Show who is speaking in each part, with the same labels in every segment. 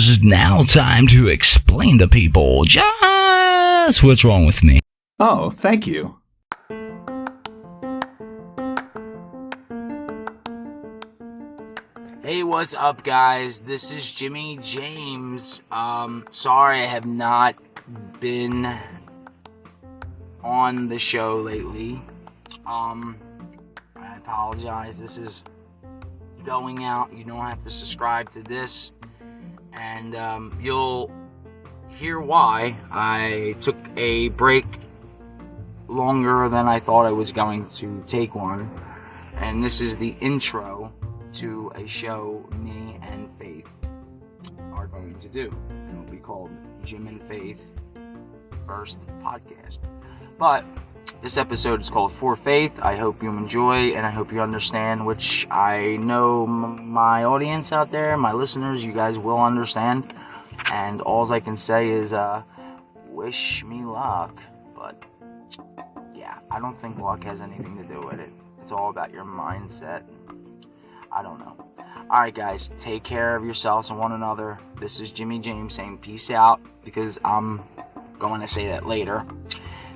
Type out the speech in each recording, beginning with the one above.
Speaker 1: is now time to explain to people just what's wrong with me.
Speaker 2: Oh, thank you.
Speaker 3: Hey, what's up, guys? This is Jimmy James. Sorry I have not been on the show lately. I apologize. This is going out. You don't have to subscribe to this. And you'll hear why I took a break longer than I thought I was going to take one. And this is the intro to a show me and Faith are going to do. It'll be called Jim and Faith First Podcast. But this episode is called For Faith. I hope you enjoy and I hope you understand, which I know my audience out there, my listeners, you guys will understand. And all I can say is wish me luck. But yeah, I don't think luck has anything to do with it. It's all about your mindset. I don't know. Alright, guys, take care of yourselves and one another. This is Jimmy James saying peace out, because I'm going to say that later.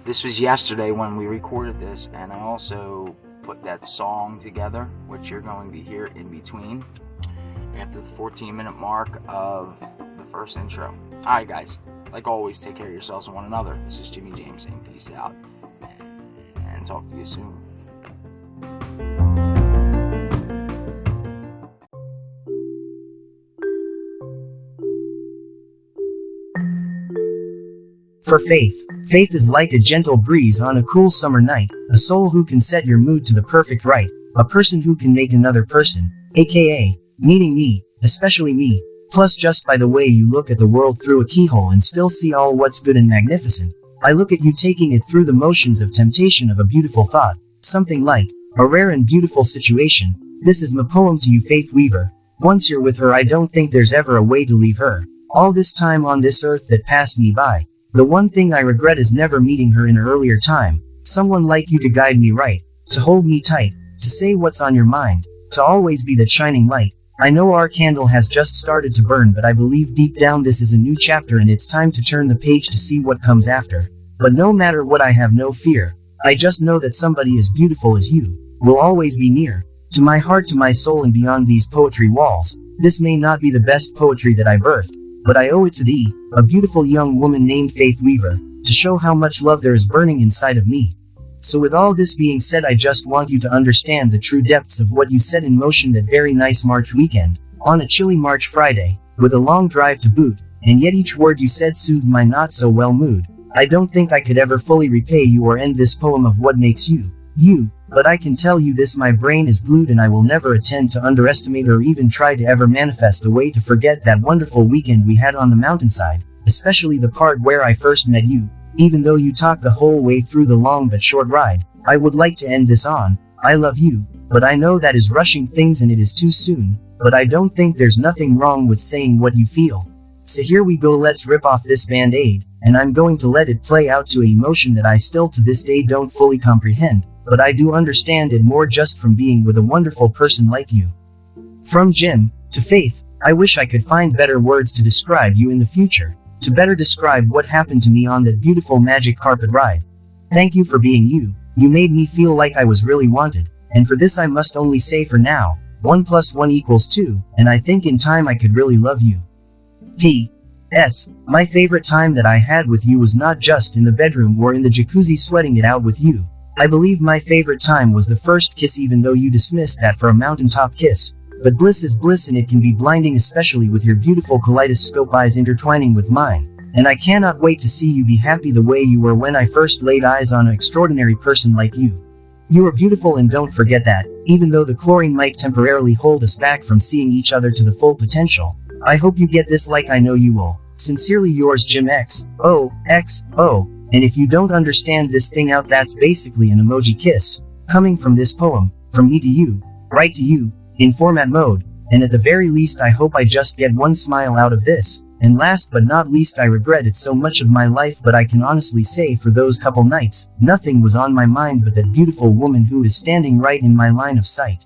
Speaker 3: This was yesterday when we recorded this, and I also put that song together, which you're going to hear in between after the 14-minute mark of the first intro. Alright, guys, like always, take care of yourselves and one another. This is Jimmy James saying peace out, and talk to you soon.
Speaker 4: For Faith. Faith is like a gentle breeze on a cool summer night, a soul who can set your mood to the perfect right, a person who can make another person, aka, meaning me, especially me, plus just by the way you look at the world through a keyhole and still see all what's good and magnificent. I look at you taking it through the motions of temptation of a beautiful thought, something like, a rare and beautiful situation. This is my poem to you, Faith Weaver. Once you're with her, I don't think there's ever a way to leave her. All this time on this earth that passed me by, the one thing I regret is never meeting her in an earlier time. Someone like you to guide me right, to hold me tight, to say what's on your mind, to always be that shining light. I know our candle has just started to burn, but I believe deep down this is a new chapter and it's time to turn the page to see what comes after. But no matter what, I have no fear. I just know that somebody as beautiful as you will always be near to my heart, to my soul, and beyond these poetry walls. This may not be the best poetry that I birthed, but I owe it to thee, a beautiful young woman named Faith Weaver, to show how much love there is burning inside of me. So with all this being said, I just want you to understand the true depths of what you set in motion that very nice March weekend, on a chilly March Friday, with a long drive to boot, and yet each word you said soothed my not so well mood. I don't think I could ever fully repay you or end this poem of what makes you, you, but I can tell you this: my brain is glued and I will never attempt to underestimate or even try to ever manifest a way to forget that wonderful weekend we had on the mountainside, especially the part where I first met you. Even though you talked the whole way through the long but short ride, I would like to end this on, I love you, but I know that is rushing things and it is too soon, but I don't think there's nothing wrong with saying what you feel. So here we go, let's rip off this band-aid, and I'm going to let it play out to an emotion that I still to this day don't fully comprehend, but I do understand it more just from being with a wonderful person like you. From Jim to Faith, I wish I could find better words to describe you in the future, to better describe what happened to me on that beautiful magic carpet ride. Thank you for being you. You made me feel like I was really wanted, and for this I must only say for now, 1 + 1 = 2, and I think in time I could really love you. P.S. My favorite time that I had with you was not just in the bedroom or in the jacuzzi sweating it out with you. I believe my favorite time was the first kiss, even though you dismissed that for a mountaintop kiss. But bliss is bliss and it can be blinding, especially with your beautiful kaleidoscope eyes intertwining with mine. And I cannot wait to see you be happy the way you were when I first laid eyes on an extraordinary person like you. You are beautiful, and don't forget that, even though the chlorine might temporarily hold us back from seeing each other to the full potential. I hope you get this like I know you will. Sincerely yours, Jim XOXO. And if you don't understand this thing out, that's basically an emoji kiss, coming from this poem, from me to you, right to you, in format mode, and at the very least I hope I just get one smile out of this. And last but not least, I regret it so much of my life, but I can honestly say for those couple nights, nothing was on my mind but that beautiful woman who is standing right in my line of sight.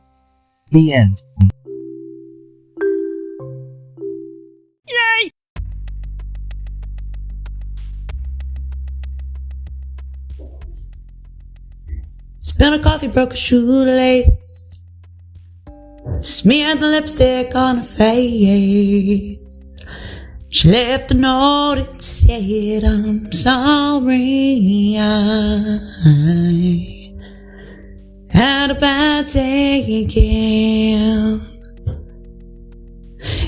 Speaker 4: The end.
Speaker 2: Spilled a coffee, broke a shoelace. Smeared the lipstick on her face. She left a note, it said, I'm sorry, I had a bad day again.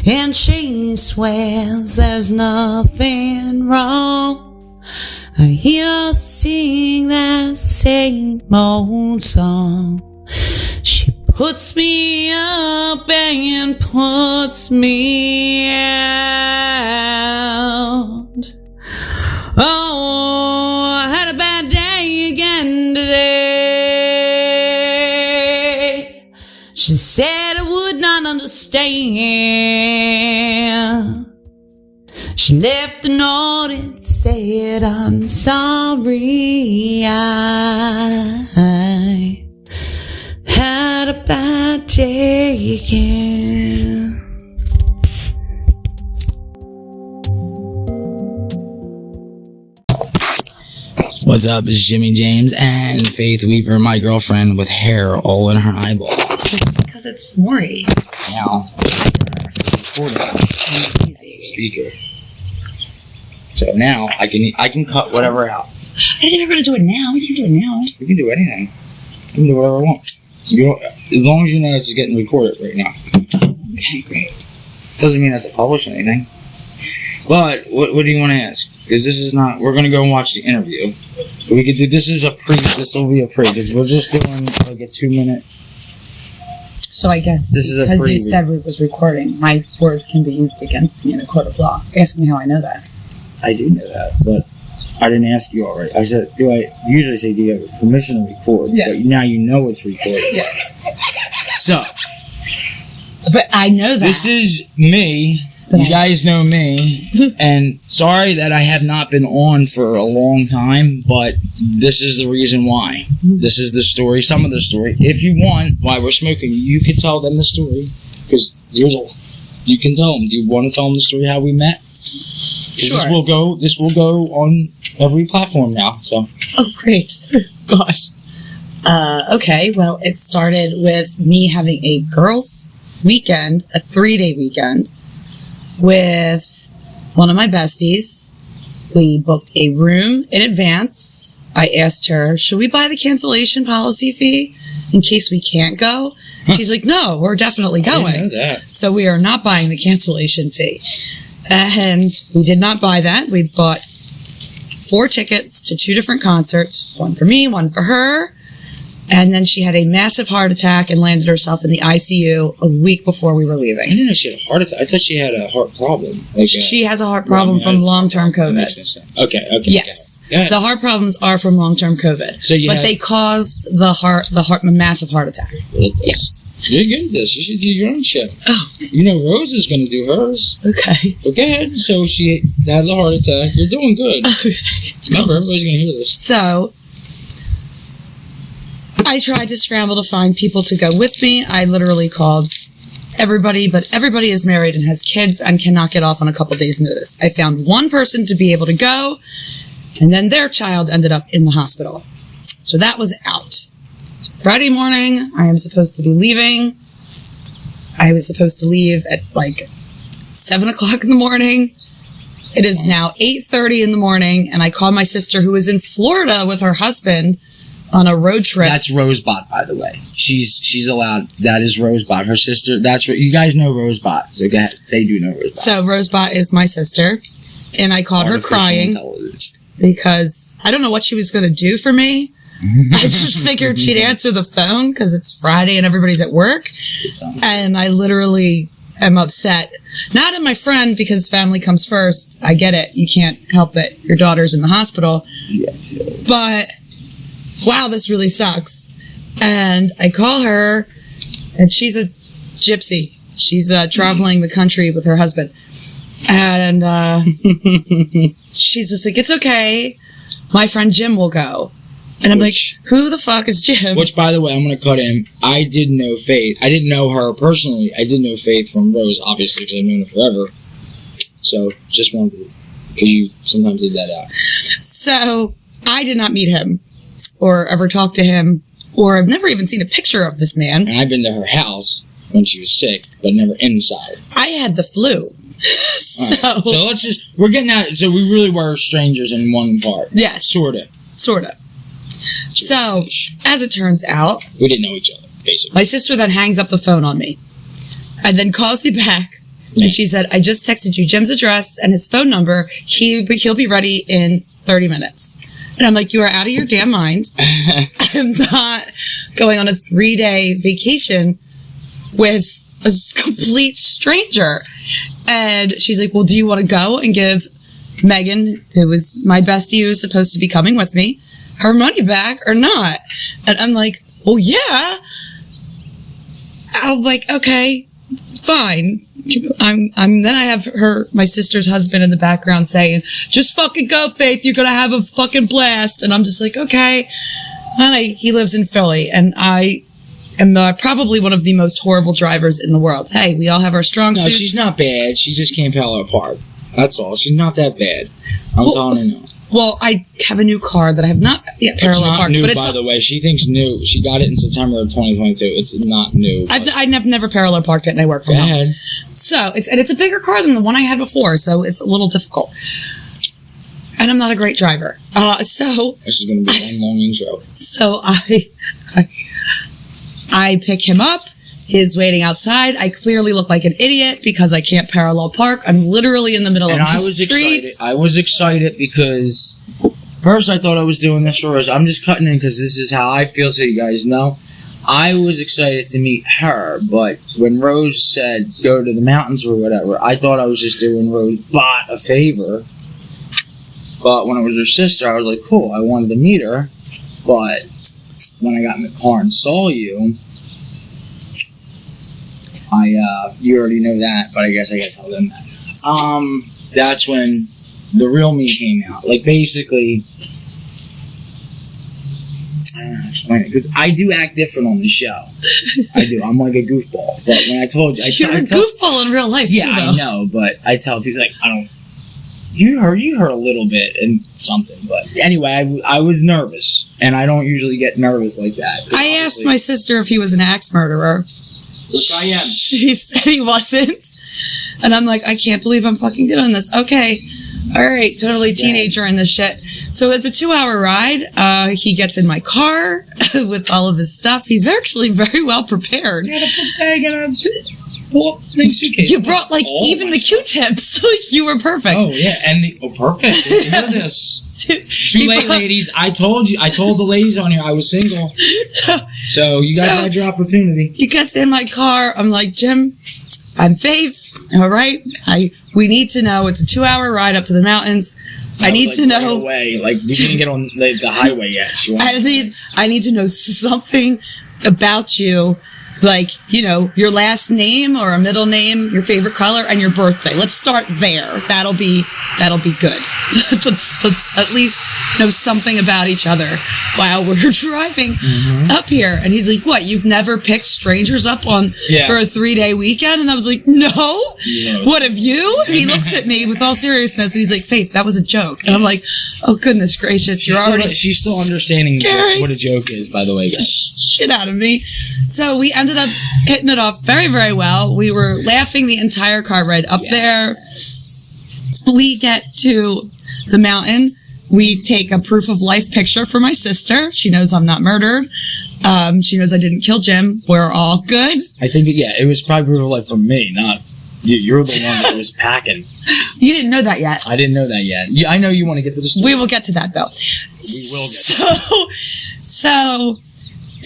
Speaker 2: And she swears there's nothing wrong. I hear her sing that same old song. She puts me up and puts me out. Oh, I had a bad day again today. She said I would not understand. She left a note and said, I'm sorry, I had a bad day again.
Speaker 3: What's up? It's Jimmy James and Faith Weaver, my girlfriend, with hair all in her eyeball.
Speaker 2: Because it's Maury.
Speaker 3: Now, that's the speaker. So now I can cut whatever out.
Speaker 2: I think we're going to do it now. We can do it now.
Speaker 3: We can do anything. We can do whatever I want. As long as you know it's getting recorded right now.
Speaker 2: Okay, great.
Speaker 3: Doesn't mean I have to publish anything. But what do you want to ask? Because this is not. We're gonna go and watch the interview. We could do. This will be a pre. Because we're just doing like a 2-minute.
Speaker 2: So I guess
Speaker 3: This is a
Speaker 2: because you
Speaker 3: preview.
Speaker 2: said it was recording, my words can be used against me in a court of law. Ask me how I know that.
Speaker 3: I do know that, but I didn't ask you already. I said, do I usually say, do you have permission to record?
Speaker 2: Yes.
Speaker 3: But now you know it's recorded.
Speaker 2: Yes.
Speaker 3: So
Speaker 2: But I know that.
Speaker 3: this is me.
Speaker 2: But
Speaker 3: You guys know me, and sorry that I have not been on for a long time, but this is the reason why. This is the story, some of the story. If you want, while we're smoking, you can tell them the story, because you can tell them. Do you want to tell them the story how we met? 'Cause
Speaker 2: Sure.
Speaker 3: This will go on every platform now. So
Speaker 2: Oh, great. Gosh. Okay, well, it started with me having a girls' weekend, a 3-day weekend, with one of my besties. We booked a room in advance. I asked her, should we buy the cancellation policy fee in case we can't go? She's like, no, we're definitely
Speaker 3: I didn't
Speaker 2: going.
Speaker 3: know that.
Speaker 2: So we are not buying the cancellation fee. And we did not buy that. We bought 4 tickets to 2 different concerts, one for me, one for her. And then she had a massive heart attack and landed herself in the ICU a week before we were
Speaker 3: I
Speaker 2: leaving.
Speaker 3: didn't know she had a heart attack. I thought she had a heart problem. Like
Speaker 2: She has a heart problem from long-term
Speaker 3: That makes
Speaker 2: COVID.
Speaker 3: no sense. Okay.
Speaker 2: Yes.
Speaker 3: Go ahead.
Speaker 2: The heart problems are from long-term COVID.
Speaker 3: So you
Speaker 2: but
Speaker 3: had-
Speaker 2: they caused the massive heart attack. Yes.
Speaker 3: You're good at this. You should do your own show.
Speaker 2: Oh,
Speaker 3: You know Rose is going to do hers.
Speaker 2: okay.
Speaker 3: But go ahead. So she had the heart attack. You're doing good. Remember, everybody's going to hear this.
Speaker 2: So, I tried to scramble to find people to go with me. I literally called everybody, but everybody is married and has kids and cannot get off on a couple days' notice. I found one person to be able to go, and then their child ended up in the hospital. So that was out. So Friday morning, I am supposed to be leaving. I was supposed to leave at like 7 o'clock in the morning. It is now 8:30 in the morning, and I called my sister who was in Florida with her husband on a road trip.
Speaker 3: That's Rosebot, by the way. She's allowed. That is Rosebot. Her sister. That's what you guys know. Rosebot. So go ahead. They do know Rosebot.
Speaker 2: So Rosebot is my sister, and I called her
Speaker 3: Artificial
Speaker 2: crying
Speaker 3: intelligence.
Speaker 2: because I don't know what she was going to do for me. I just figured she'd answer the phone because it's Friday and everybody's at work,
Speaker 3: It's,
Speaker 2: and I literally am upset. Not at my friend because family comes first. I get it. You can't help it. Your daughter's in the hospital.
Speaker 3: yeah.
Speaker 2: But wow, this really sucks. And I call her, and she's a gypsy. She's traveling the country with her husband. And she's just like, it's okay. My friend Jim will go. And I'm like, who the fuck is Jim?
Speaker 3: Which, by the way, I'm going to cut in. I did know Faith. I didn't know her personally. I did know Faith from Rose, obviously, because I've known her forever. So, just wanted to, because you sometimes did that out.
Speaker 2: So I did not meet him or ever talk to him or I've never even seen a picture of this man.
Speaker 5: And I've been to her house when she was sick, but never inside.
Speaker 2: I had the flu.
Speaker 5: Right. So let's just, we're getting out, so we really were strangers in one part.
Speaker 2: Yes.
Speaker 5: Sort of.
Speaker 2: So, as it turns out,
Speaker 5: we didn't know each other, basically.
Speaker 2: My sister then hangs up the phone on me and then calls me back. And she said, I just texted you Jim's address and his phone number. He'll be ready in 30 minutes. And I'm like, you are out of your damn mind. I'm not going on a 3-day vacation with a complete stranger. And she's like, well, do you want to go and give Megan, who was my bestie who was supposed to be coming with me, her money back or not? And I'm like, well, yeah. I'm like, okay, fine. Then I have my sister's husband in the background saying, just fucking go, Faith. You're going to have a fucking blast. And I'm just like, okay. And he lives in Philly, and I am probably one of the most horrible drivers in the world. Hey, we all have our strong suits.
Speaker 5: No, she's not bad. She just can't parallel park. That's all. She's not that bad. I'm telling you.
Speaker 2: Well, I have a new car that I have not yet parallel parked.
Speaker 5: It's not new,
Speaker 2: but
Speaker 5: by the way. She thinks new. She got it in September of 2022. It's not new.
Speaker 2: I've never parallel parked it, and I work from home.
Speaker 5: Go ahead.
Speaker 2: So, it's a bigger car than the one I had before, so it's a little difficult. And I'm not a great driver. So...
Speaker 5: This is going to be one long intro.
Speaker 2: So, I pick him up. He's waiting outside. I clearly look like an idiot because I can't parallel park. I'm literally in the middle of the street.
Speaker 5: I was excited because first I thought I was doing this for Rose. I'm just cutting in because this is how I feel, so you guys know. I was excited to meet her, but when Rose said go to the mountains or whatever, I thought I was just doing Rose Bot a favor. But when it was her sister, I was like, cool, I wanted to meet her. But when I got in the car and saw you, you already know that, but I guess I gotta tell them that. That's when the real me came out. Like, basically, I don't know how to explain it, because I do act different on the show. I do. I'm like a goofball. But when I told you...
Speaker 2: You're a goofball in real life,
Speaker 5: yeah,
Speaker 2: too,
Speaker 5: I know, but I tell people, like, I don't... You heard a little bit and something, but anyway, I was nervous, and I don't usually get nervous like that.
Speaker 2: I asked my sister if he was an axe murderer.
Speaker 5: Which I am.
Speaker 2: She said he wasn't. And I'm like, I can't believe I'm fucking doing this. Okay. All right. Totally teenager in this shit. So it's a 2-hour ride. He gets in my car with all of his stuff. He's actually very well prepared.
Speaker 5: You got a bag and a suitcase.
Speaker 2: You brought even the Q-tips. You were perfect.
Speaker 5: Oh yeah, and perfect. You know this. Too late, ladies. I told the ladies on here I was single. So you guys had your opportunity.
Speaker 2: He gets in my car. I'm like, Jim, I'm Faith. All right. We need to know. It's a 2-hour ride up to the mountains. I need to know.
Speaker 5: Away. Like, you didn't get on the highway yet.
Speaker 2: I need to know something about you. Like, your last name or a middle name, your favorite color, and your birthday. Let's start there. That'll be good. let's at least know something about each other while we're driving up here. And he's like, what, you've never picked strangers up for a 3-day weekend? And I was like, no. What have you? And he looks at me with all seriousness and he's like, Faith, that was a joke. And I'm like, oh goodness gracious,
Speaker 5: she's still understanding what a joke is, by the way, guys.
Speaker 2: Shit out of me. So we ended up hitting it off very, very well. We were laughing the entire car ride up there. We get to the mountain. We take a proof of life picture for my sister. She knows I'm not murdered. She knows I didn't kill Jim. We're all good.
Speaker 5: I think, it was probably proof of life for me, not you. You're the one that was packing.
Speaker 2: You didn't know that yet.
Speaker 5: I didn't know that yet. I know you want to get to the story.
Speaker 2: We will get to that, though.
Speaker 5: We will get to that.
Speaker 2: So,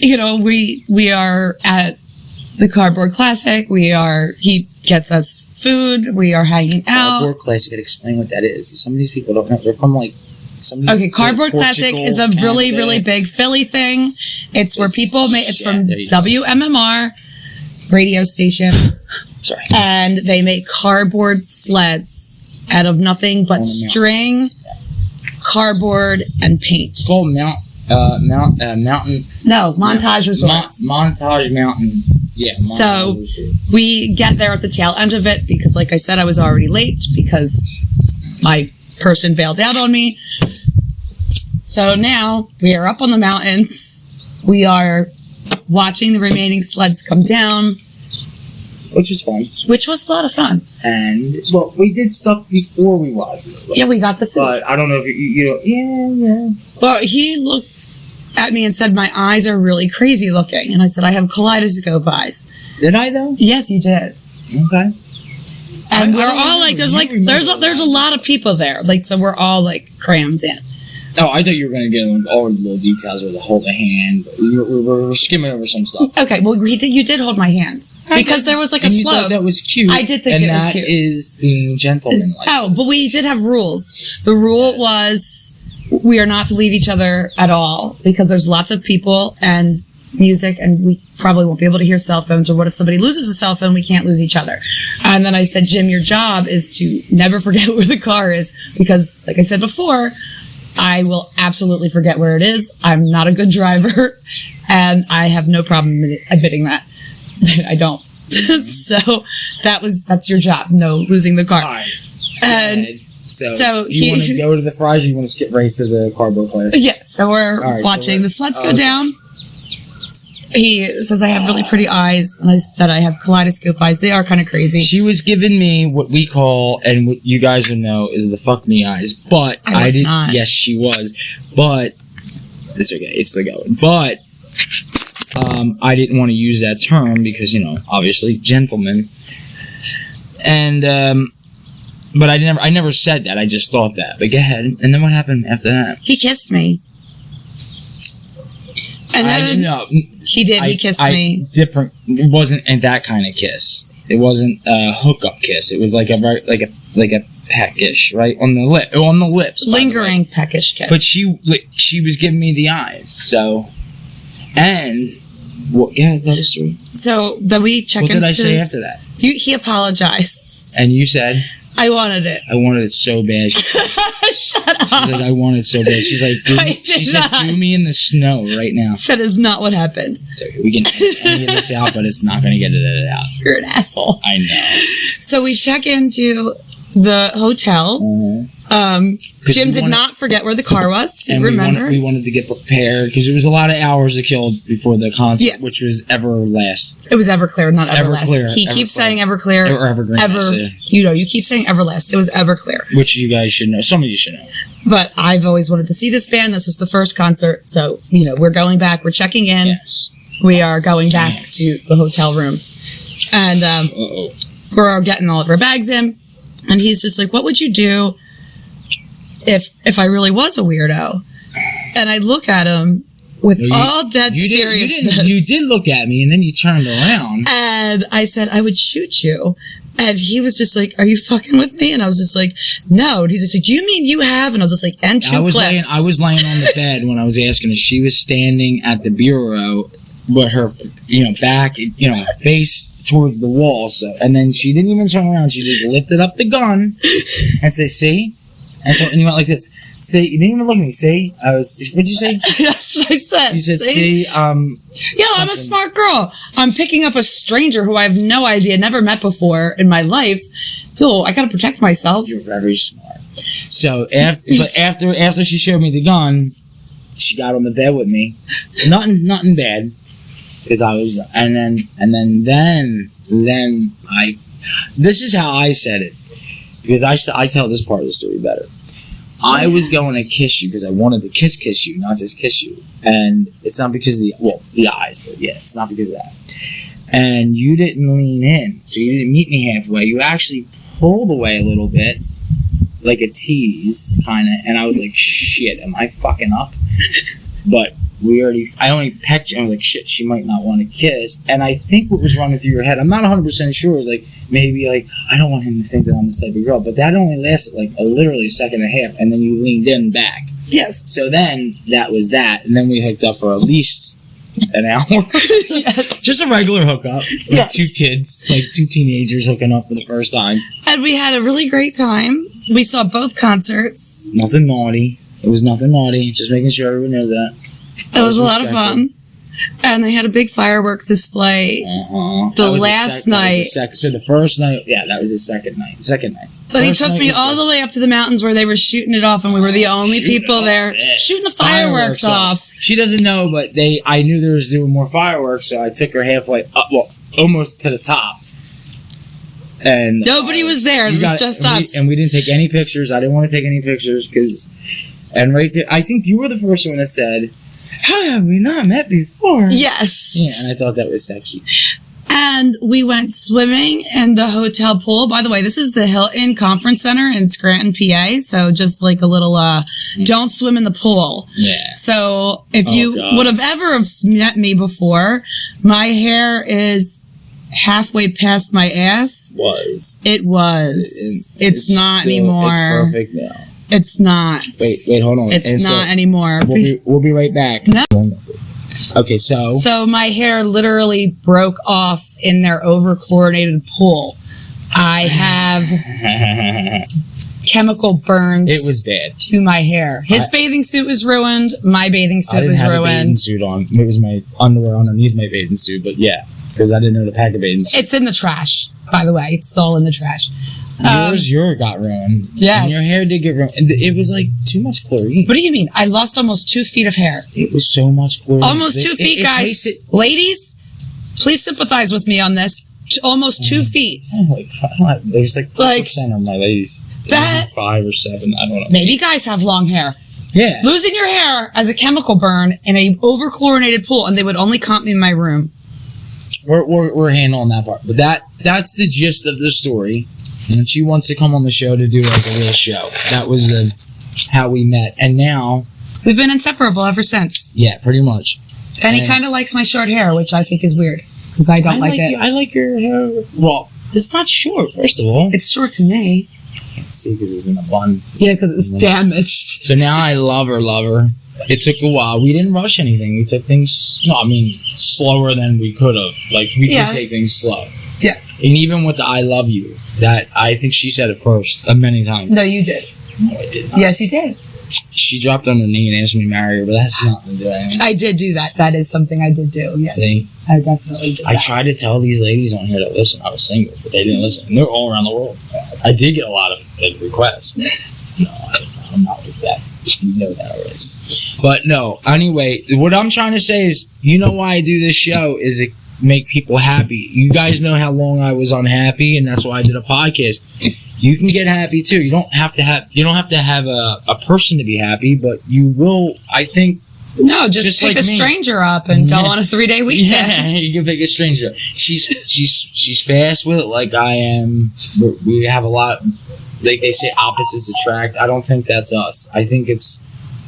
Speaker 2: we are at the Cardboard Classic. He gets us food. We are hanging out.
Speaker 5: Cardboard Classic, explain what that is. Some of these people don't know. They're from
Speaker 2: Cardboard Classic is a really, really big Philly thing. It's where people it's from WMMR radio station.
Speaker 5: Sorry.
Speaker 2: And they make cardboard sleds out of nothing but string, cardboard, and paint.
Speaker 5: It's called Mountain.
Speaker 2: No, Montage Resorts.
Speaker 5: Montage Mountain. Yeah.
Speaker 2: So we get there at the tail end of it because, like I said, I was already late because my person bailed out on me. So now we are up on the mountains. We are watching the remaining sleds come down,
Speaker 5: which was fun.
Speaker 2: which was a lot of fun.
Speaker 5: And, well, we did stuff before we watched this.
Speaker 2: Yeah, we got the food.
Speaker 5: But I don't know if you know, yeah.
Speaker 2: Well, he looked at me and said, my eyes are really crazy looking. And I said, I have kaleidoscope eyes.
Speaker 5: Did I, though?
Speaker 2: Yes, you did.
Speaker 5: Okay.
Speaker 2: And
Speaker 5: I
Speaker 2: we're
Speaker 5: don't
Speaker 2: all like, there's a lot of people there. Like, so we're all like crammed in.
Speaker 5: Oh, I thought you were going to get into all the little details or the hold the hand. But we're skimming over some stuff.
Speaker 2: Okay, well, you did hold my hands. Because there was like a
Speaker 5: and you
Speaker 2: slope.
Speaker 5: thought that was cute.
Speaker 2: I did think it was cute.
Speaker 5: And that is being gentlemanlike.
Speaker 2: Oh, but we did have rules. The rule was we are not to leave each other at all because there's lots of people and music and we probably won't be able to hear cell phones, or what if somebody loses a cell phone, we can't lose each other. And then I said, Jim, your job is to never forget where the car is because, like I said before, I will absolutely forget where it is. I'm not a good driver and I have no problem admitting that. I don't. So that's your job. No, losing the car.
Speaker 5: All right.
Speaker 2: And
Speaker 5: so do you want to go to the fries or you want to skip right to the cardboard class?
Speaker 2: Yes. So we're watching the sleds go down. He says I have really pretty eyes, and I said I have kaleidoscope eyes. They are kind of crazy.
Speaker 5: She was giving me what we call, and what you guys would know, is the fuck me eyes. But I didn't. Not. Yes, she was. But it's okay. It's the going. But I didn't want to use that term because, you know, obviously gentlemen. And but I never said that. I just thought that. But go ahead. And then what happened after that?
Speaker 2: He kissed me. And then he did. He kissed me.
Speaker 5: Different. It wasn't that kind of kiss. It wasn't a hookup kiss. It was like a peckish, right on the lips,
Speaker 2: lingering peckish kiss.
Speaker 5: But she was giving me the eyes. So, and what? Yeah, that is true.
Speaker 2: So then we check into.
Speaker 5: What did I say after that?
Speaker 2: He apologized.
Speaker 5: And you said.
Speaker 2: I wanted it.
Speaker 5: I wanted it so bad.
Speaker 2: Shut up.
Speaker 5: She's like, I want it so bad. She's like, do me in the snow right now.
Speaker 2: That is not what happened.
Speaker 5: So we can edit this out, but it's not going to get it out.
Speaker 2: You're an asshole.
Speaker 5: I know.
Speaker 2: So we check into the hotel. Jim did not forget where the car was.
Speaker 5: And
Speaker 2: remember?
Speaker 5: We wanted to get prepared because it was a lot of hours that killed before the concert, which was Everlast.
Speaker 2: It was Everclear, not Everlast. He keeps saying Everclear.
Speaker 5: Or Evergreen.
Speaker 2: You keep saying Everlast. It was Everclear.
Speaker 5: Which you guys should know. Some of you should know.
Speaker 2: But I've always wanted to see this band. This was the first concert. So, we're going back. We're checking in.
Speaker 5: Yes.
Speaker 2: We are going back to the hotel room. And we're getting all of our bags in. And he's just like, what would you do if I really was a weirdo? And I look at him with all dead seriousness.
Speaker 5: You did look at me, and then you turned around.
Speaker 2: And I said, I would shoot you. And he was just like, are you fucking with me? And I was just like, no. And he's just like, do you mean you have? And I was just like, and two clips.
Speaker 5: I was laying on the bed when I was asking her. She was standing at the bureau with her, back, face towards the wall. So, and then she didn't even turn around. She just lifted up the gun and said, see? And you went like this. See, you didn't even look at me. See? What'd you say?
Speaker 2: That's what I said.
Speaker 5: You said, see?
Speaker 2: I'm a smart girl. I'm picking up a stranger who I have no idea, never met before in my life. I gotta protect myself.
Speaker 5: You're very smart. So, after she showed me the gun, she got on the bed with me. Nothing bad. Because I was, and then this is how I said it. Because I tell this part of the story better. I was going to kiss you because I wanted to kiss you, not just kiss you. And it's not because of the eyes, but yeah, it's not because of that. And you didn't lean in, so you didn't meet me halfway. You actually pulled away a little bit, like a tease, kind of. And I was like, shit, am I fucking up? But I only pecked you, and I was like, shit, she might not want to kiss. And I think what was running through your head, I'm not 100% sure, was like, maybe like, I don't want him to think that I'm this type of girl. But that only lasted like literally a second and a half, and then you leaned in back.
Speaker 2: Yes.
Speaker 5: So then, that was that. And then we hooked up for at least an hour. Yes. Just a regular hookup. Yes. Two kids, like two teenagers hooking up for the first time.
Speaker 2: And we had a really great time. We saw both concerts.
Speaker 5: Nothing naughty. It was nothing naughty. Just making sure everyone knows that.
Speaker 2: It was a lot of fun. And they had a big fireworks display the last night.
Speaker 5: So the first night, that was the second night.
Speaker 2: But he
Speaker 5: First
Speaker 2: took
Speaker 5: night
Speaker 2: me
Speaker 5: was
Speaker 2: all
Speaker 5: good.
Speaker 2: the way up to the mountains where they were shooting it off, and we were the only
Speaker 5: Shooting
Speaker 2: people
Speaker 5: it
Speaker 2: there
Speaker 5: off, yeah.
Speaker 2: shooting the fireworks off.
Speaker 5: She doesn't know, but I knew they was doing more fireworks, so I took her halfway up, well, almost to the top. And
Speaker 2: Nobody was there. It was just us.
Speaker 5: And we didn't take any pictures. I didn't want to take any pictures and right there, I think you were the first one that said, "How have we not met before?"
Speaker 2: Yes.
Speaker 5: Yeah, and I thought that was sexy.
Speaker 2: And we went swimming in the hotel pool. By the way, this is the Hilton Conference Center in Scranton, PA. So just like a little, don't swim in the pool.
Speaker 5: Yeah.
Speaker 2: So if
Speaker 5: Oh,
Speaker 2: you
Speaker 5: God.
Speaker 2: would have ever have met me before, my hair is halfway past my ass. It was. It's not
Speaker 5: still,
Speaker 2: anymore.
Speaker 5: It's perfect now.
Speaker 2: It's not.
Speaker 5: Wait, hold on.
Speaker 2: It's
Speaker 5: And
Speaker 2: not
Speaker 5: so
Speaker 2: anymore.
Speaker 5: We'll be right back.
Speaker 2: No.
Speaker 5: Okay, so
Speaker 2: So my hair literally broke off in their over-chlorinated pool. I have chemical burns.
Speaker 5: it was bad.
Speaker 2: to my hair. His bathing suit was ruined. My bathing
Speaker 5: I
Speaker 2: suit
Speaker 5: didn't
Speaker 2: was
Speaker 5: have a bathing
Speaker 2: ruined.
Speaker 5: suit on. It was my underwear underneath my bathing suit, but yeah, because I didn't know to pack a bathing suit.
Speaker 2: It's in the trash, by the way. It's all in the trash.
Speaker 5: Yours got ruined.
Speaker 2: Yes.
Speaker 5: And your hair did get ruined. And it was like too much chlorine.
Speaker 2: What do you mean? I lost almost 2 feet of hair.
Speaker 5: It was so much chlorine.
Speaker 2: Almost 2 feet,
Speaker 5: it
Speaker 2: guys.
Speaker 5: tasted,
Speaker 2: Ladies, please sympathize with me on this. Almost 2 feet.
Speaker 5: there's like 4% of my ladies.
Speaker 2: That-
Speaker 5: 5 or 7. I don't know.
Speaker 2: Maybe guys have long hair.
Speaker 5: Yeah.
Speaker 2: Losing your hair as a chemical burn in a over-chlorinated pool, and they would only comp me in my room.
Speaker 5: We're handling that part. But that's the gist of the story. And she wants to come on the show to do like a real show. That was how we met. And now,
Speaker 2: We've been inseparable ever since.
Speaker 5: yeah, pretty much.
Speaker 2: And he
Speaker 5: And-
Speaker 2: kind of likes my short hair, which I think is weird, because I don't like it.
Speaker 5: I like your hair. Well, it's not short, first of all.
Speaker 2: It's short to me.
Speaker 5: I can't see because it's in a bun.
Speaker 2: Yeah, because it's damaged.
Speaker 5: So now I love her. It took a while. We didn't rush anything. We took things, slower than we could have. Like, we
Speaker 2: Yes.
Speaker 5: could take things slow.
Speaker 2: Yes.
Speaker 5: And even with the I love you, that I think she said it first many times.
Speaker 2: No, you did.
Speaker 5: No, I did not.
Speaker 2: Yes, you did.
Speaker 5: She dropped on her knee and asked me to marry her, but that's not to do anything.
Speaker 2: I did do that. That is something I did do. Yes.
Speaker 5: See,
Speaker 2: I definitely did
Speaker 5: I
Speaker 2: that.
Speaker 5: tried to tell these ladies on here that listen, I was single, but they didn't listen. And they're all around the world. I did get a lot of requests, but I'm not like that. You know that already. But no, anyway, what I'm trying to say is, you know why I do this show is to make people happy. You guys know how long I was unhappy, and that's why I did a podcast. You can get happy too. You don't have to have a person to be happy, but you will. I think.
Speaker 2: No, just pick
Speaker 5: like
Speaker 2: a
Speaker 5: me.
Speaker 2: stranger up and go on a 3-day weekend.
Speaker 5: Yeah, you can pick a stranger. She's fast with it, like I am. We have a lot. Like they say, opposites attract. I don't think that's us. I think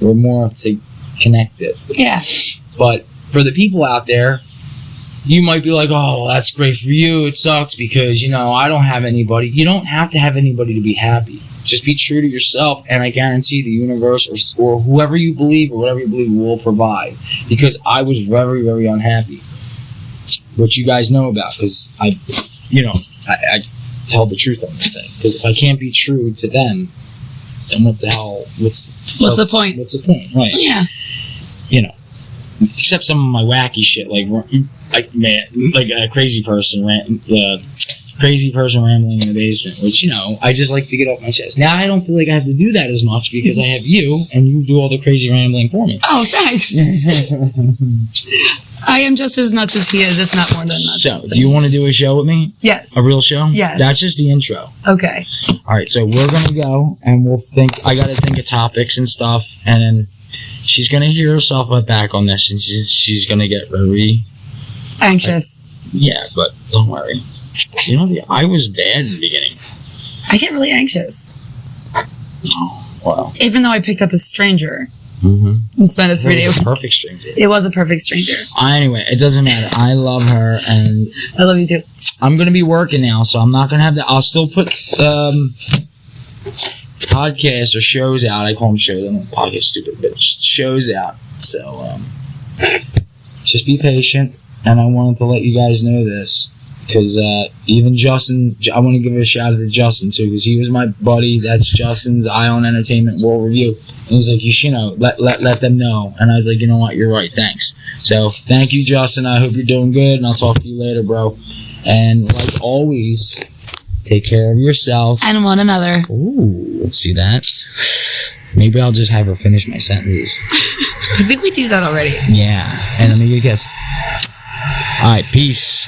Speaker 5: we're more to connected.
Speaker 2: Yeah.
Speaker 5: But for the people out there, you might be like, oh, well, that's great for you. It sucks because, I don't have anybody. You don't have to have anybody to be happy. Just be true to yourself, and I guarantee the universe or whoever you believe or whatever you believe will provide. Because I was very, very unhappy. Which you guys know about, because I tell the truth on this thing. Because if I can't be true to them, then what the hell? What's
Speaker 2: the point?
Speaker 5: What's the point? Right.
Speaker 2: Yeah.
Speaker 5: Except some of my wacky shit, like a crazy person rambling in the basement, which, I just like to get off my chest. Now I don't feel like I have to do that as much because I have you, and you do all the crazy rambling for me.
Speaker 2: Oh, thanks. I am just as nuts as he is, if not more than nuts.
Speaker 5: So, do you want to do a show with me?
Speaker 2: Yes.
Speaker 5: A real show?
Speaker 2: Yes.
Speaker 5: That's just the intro.
Speaker 2: Okay.
Speaker 5: All right, so we're going to go, and I got to think of topics and stuff, and then she's going to hear herself back on this, and she's going to get very...
Speaker 2: Anxious.
Speaker 5: Yeah, but don't worry. I was bad in the beginning.
Speaker 2: I get really anxious.
Speaker 5: Oh, wow.
Speaker 2: Even though I picked up a stranger
Speaker 5: Mm-hmm.
Speaker 2: and spent a 3-day
Speaker 5: It was a
Speaker 2: weekend.
Speaker 5: perfect stranger.
Speaker 2: It was a perfect stranger.
Speaker 5: Anyway, it doesn't matter. I love her, and
Speaker 2: I love you too.
Speaker 5: I'm going to be working now, so I'm not going to have that. I'll still put podcasts or shows out. I call them shows. I'm not podcast stupid, but shows out. So just be patient, and I wanted to let you guys know this. Because even Justin, I want to give a shout out to Justin too, because he was my buddy. That's Justin's Ion Entertainment World Review. And he was like, you should know, let them know. And I was like, you know what, you're right, thanks. So thank you, Justin. I hope you're doing good, and I'll talk to you later, bro. And like always, Take care of yourselves.
Speaker 2: And one another.
Speaker 5: Ooh, see that? Maybe I'll just have her finish my sentences.
Speaker 2: I think we do that already.
Speaker 5: Yeah. And let me get a kiss. Alright, peace.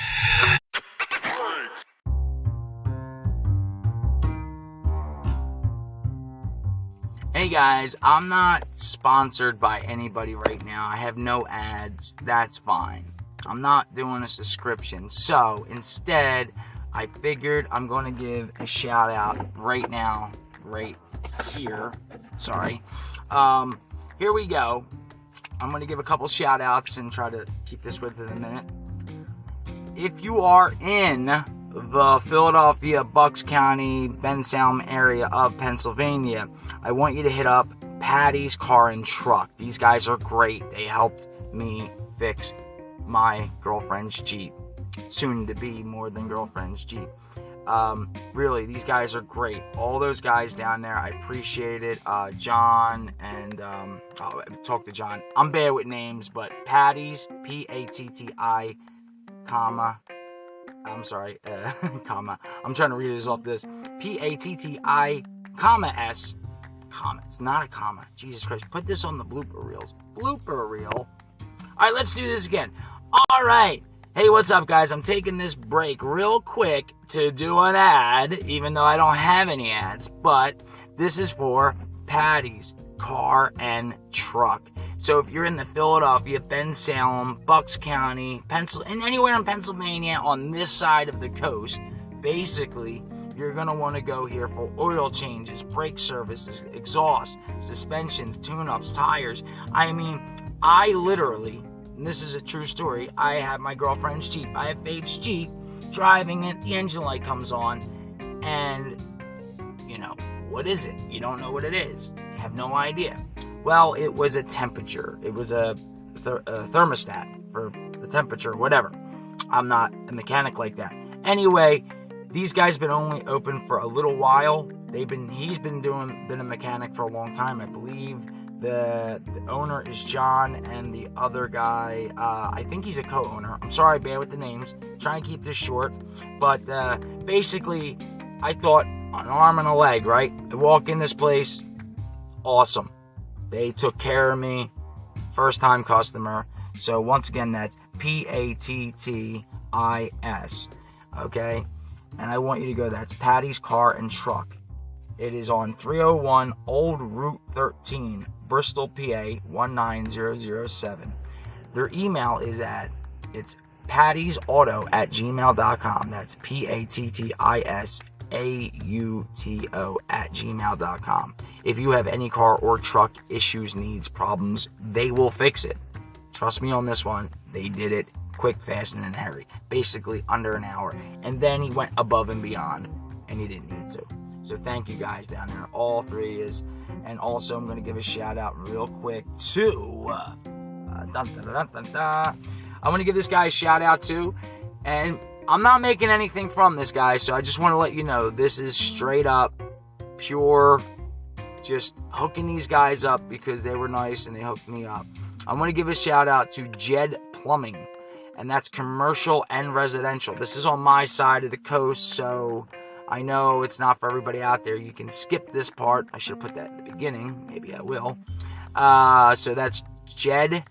Speaker 3: Hey guys, I'm not sponsored by anybody right now. I have no ads. That's fine. I'm not doing a subscription. So instead, I figured I'm going to give a shout out right now, right here. Sorry. Here we go. I'm going to give a couple shout outs and try to keep this within a minute. If you are in the Philadelphia, Bucks County, Ben Salem area of Pennsylvania, I want you to hit up Patty's Car and Truck. These guys are great. They helped me fix my girlfriend's Jeep. Soon to be more than girlfriend's Jeep. Really, these guys are great. All those guys down there, I appreciate it. John and talk to John. I'm bad with names, but Patty's, P-A-T-T-I, comma. I'm sorry, comma. I'm trying to read this off this. P-A-T-T-I, comma S. Comma. It's not a comma. Jesus Christ. Put this on the blooper reels. Blooper reel. All right, let's do this again. All right. Hey, what's up, guys? I'm taking this break real quick to do an ad, even though I don't have any ads, but this is for Patty's Car and Truck. So if you're in the Philadelphia, Ben Salem, Bucks County, and anywhere in Pennsylvania on this side of the coast, basically, you're going to want to go here for oil changes, brake services, exhaust, suspensions, tune-ups, tires. I mean, I literally, and this is a true story, I have my girlfriend's Jeep. I have Faith's Jeep, driving it, the engine light comes on, and, you know, what is it? You don't know what it is. You have no idea. Well, it was a temperature. It was a thermostat for the temperature, whatever. I'm not a mechanic like that. Anyway, these guys been only open for a little while. He's been a mechanic for a long time, I believe. The owner is John, and the other guy, I think he's a co-owner. I'm sorry, bad with the names. Trying to keep this short. But basically, I thought an arm and a leg, right? I walk in this place, awesome. They took care of me, first time customer. So once again, that's P-A-T-T-I-S, okay? And I want you to go, that's Patty's Car and Truck. It is on 301 Old Route 13, Bristol, PA 19007. Their email is it's pattysauto@gmail.com. That's PATTISAUTO@gmail.com. If you have any car or truck issues, needs, problems, they will fix it. Trust me on this one. They did it quick, fast, and in a hurry. Basically under an hour. And then he went above and beyond, and he didn't need to. So thank you guys down there, all three is. And also I'm going to give a shout out real quick to I want to give this guy a shout out too. And I'm not making anything from this guy, so I just want to let you know this is straight up pure, just hooking these guys up because they were nice and they hooked me up. I want to give a shout out to Jed Plumbing, and that's commercial and residential. This is on my side of the coast, so I know it's not for everybody out there. You can skip this part. I should have put that at the beginning. Maybe I will. So that's Jed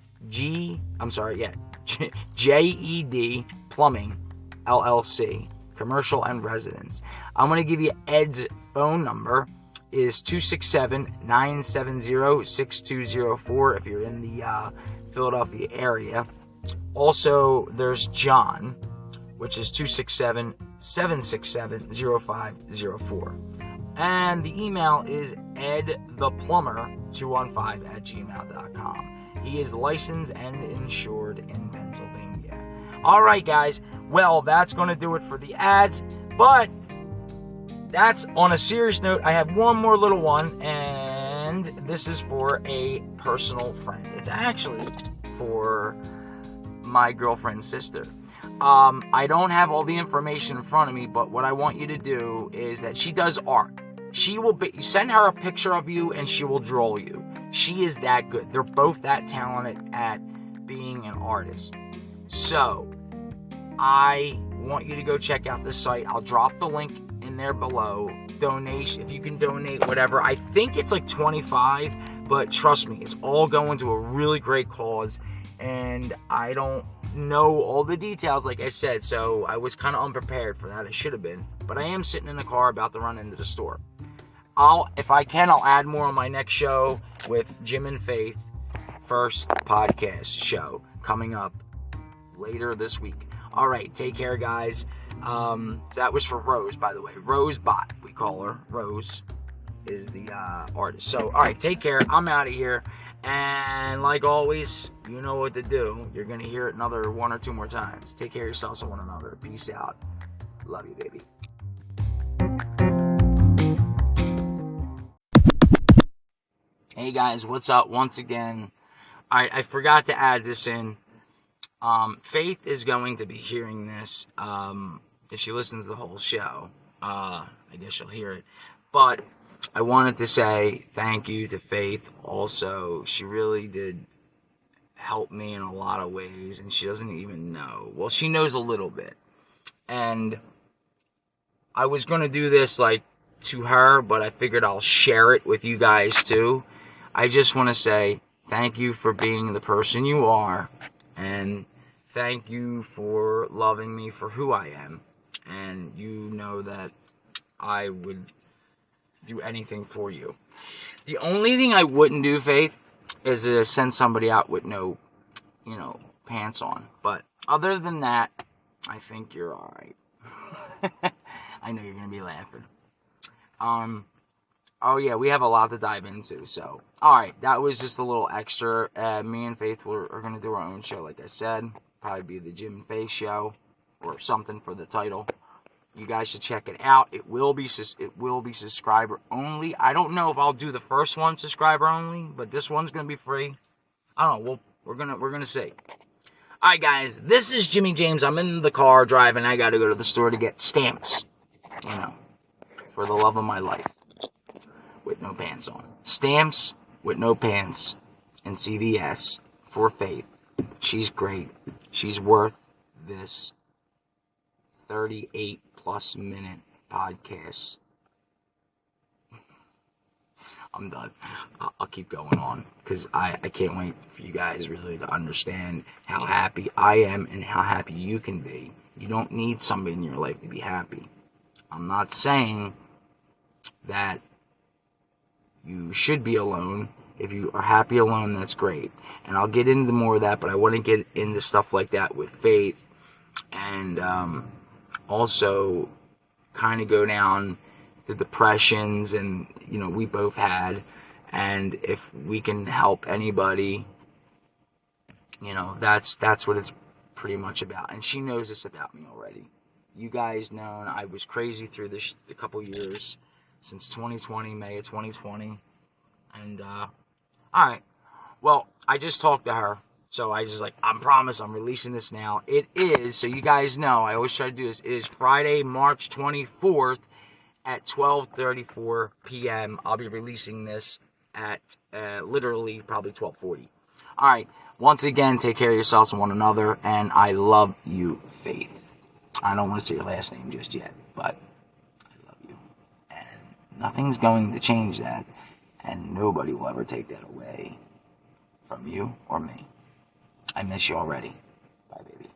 Speaker 3: Plumbing LLC, commercial and residence. I'm going to give you Ed's phone number is 267-970-6204 if you're in the Philadelphia area. Also, there's John, which is 267-767-0504. And the email is edtheplumber215@gmail.com. He is licensed and insured in Pennsylvania. All right, guys. Well, that's going to do it for the ads. But that's on a serious note. I have one more little one, and this is for a personal friend. It's actually for my girlfriend's sister. I don't have all the information in front of me, but what I want you to do is that she does art. She will send her a picture of you, and she will draw you. She is that good. They're both that talented at being an artist. So I want you to go check out this site. I'll drop the link in there below. Donation, if you can donate, whatever. I think it's like $25, but trust me, it's all going to a really great cause. And I don't know all the details, like I said, so I was kind of unprepared for that. I should have been, but I am sitting in the car about to run into the store. If I can, I'll add more on my next show with Jim and Faith, first podcast show coming up later this week. All right, take care, guys. That was for Rose, by the way. Rose Bot, we call her. Rose is the artist. So, all right, take care. I'm out of here. And like always, you know what to do. You're going to hear it another 1 or 2 more times. Take care of yourselves and one another. Peace out. Love you, baby. Hey, guys, what's up? Once again, I forgot to add this in. Faith is going to be hearing this. If she listens to the whole show, I guess she'll hear it. But I wanted to say thank you to Faith also. She really did help me in a lot of ways, and she doesn't even know. Well, she knows a little bit. And I was going to do this like to her, but I figured I'll share it with you guys too. I just want to say thank you for being the person you are, and thank you for loving me for who I am. And you know that I would do anything for you. The only thing I wouldn't do, Faith, is to send somebody out with no, pants on. But other than that, I think you're alright. I know you're going to be laughing. Oh yeah, we have a lot to dive into, so. Alright, that was just a little extra. Me and Faith are going to do our own show, like I said. Probably be the Jim and Faith show, or something for the title. You guys should check it out. It will be subscriber only. I don't know if I'll do the first one subscriber only, but this one's gonna be free. I don't know. We're gonna see. All right, guys. This is Jimmy James. I'm in the car driving. I gotta go to the store to get stamps. For the love of my life, with no pants on. Stamps with no pants and CVS for Faith. She's great. She's worth this 38+ minute podcast. I'm done. I'll keep going on because I can't wait for you guys really to understand how happy I am and how happy you can be. You don't need somebody in your life to be happy. I'm not saying that you should be alone. If you are happy alone, that's great. And I'll get into more of that, but I want to get into stuff like that with Faith. And also kind of go down the depressions and we both had, and if we can help anybody, that's what it's pretty much about. And she knows this about me already. You guys know I was crazy through this a couple years since 2020, May of 2020. And alright, well, I just talked to her. So I just I promise I'm releasing this now. It is, so you guys know, I always try to do this. It is Friday, March 24th at 12:34 p.m. I'll be releasing this at literally probably 12:40. All right. Once again, take care of yourselves and one another. And I love you, Faith. I don't want to say your last name just yet, but I love you. And nothing's going to change that. And nobody will ever take that away from you or me. I miss you already. Bye, baby.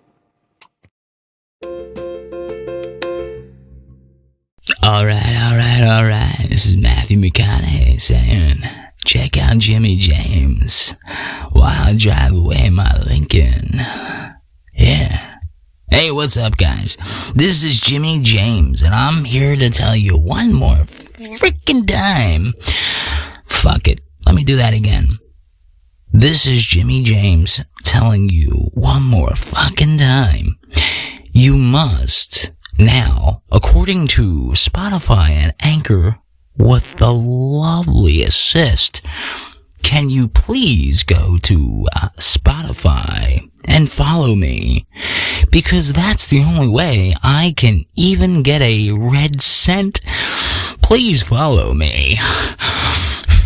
Speaker 1: Alright. This is Matthew McConaughey saying, check out Jimmy James while I drive away my Lincoln. Yeah. Hey, what's up, guys? This is Jimmy James, and I'm here to tell you one more freaking time. Fuck it. Let me do that again. This is Jimmy James telling you one more fucking time. You must now, according to Spotify and Anchor, with the lovely assist, can you please go to Spotify and follow me? Because that's the only way I can even get a red cent. Please follow me.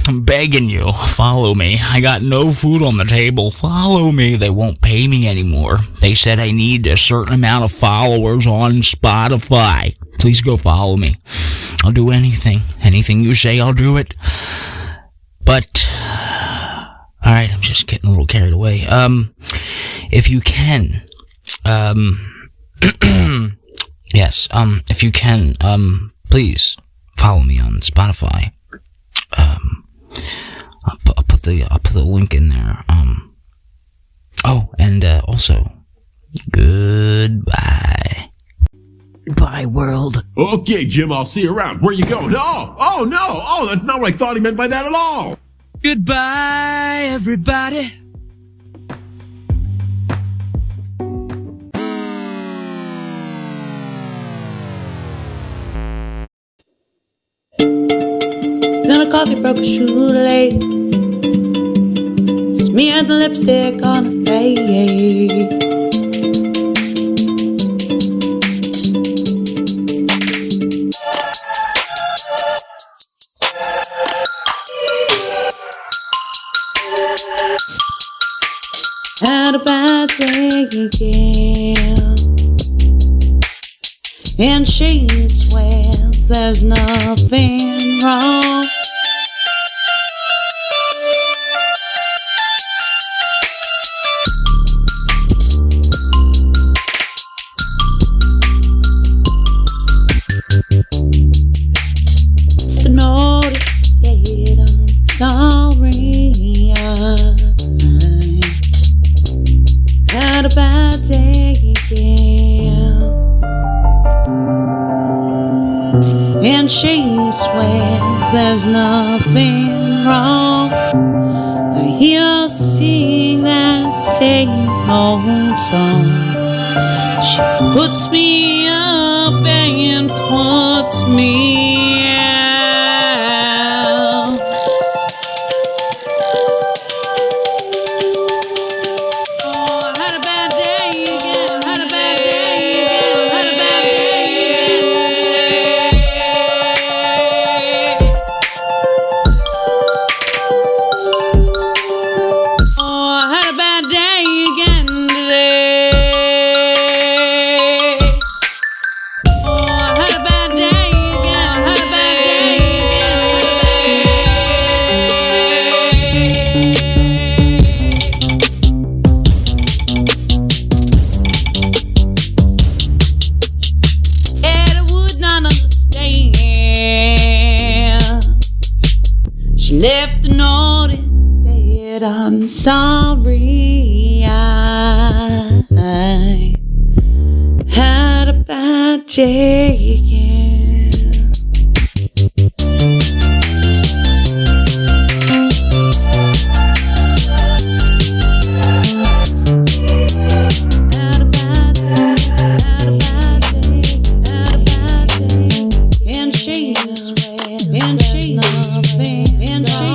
Speaker 1: I'm begging you, follow me. I got no food on the table. Follow me. They won't pay me anymore. They said I need a certain amount of followers on Spotify. please go follow me. I'll do anything. Anything you say, I'll do it. But, alright, I'm just getting a little carried away. If you can, yes, if you can, please follow me on Spotify. I'll put the link in there. And also, goodbye. Bye, world.
Speaker 6: Okay, Jim, I'll see you around. Where you going? Oh, no. Oh, that's not what I thought he meant by that at all.
Speaker 1: Goodbye, everybody.
Speaker 2: Spilled a coffee, broke a shoelace. Smeared the lipstick on her face. Had a bad day again, and she swears there's nothing wrong. The notice said I'm sorry. I had a bad day again, and she swears there's nothing wrong. I hear her sing that same old song. She puts me up and puts me out. Left a note and said I'm sorry. I had a bad day again. Had a bad day, had a bad day, had a bad day. And she swears, and she nothing, and she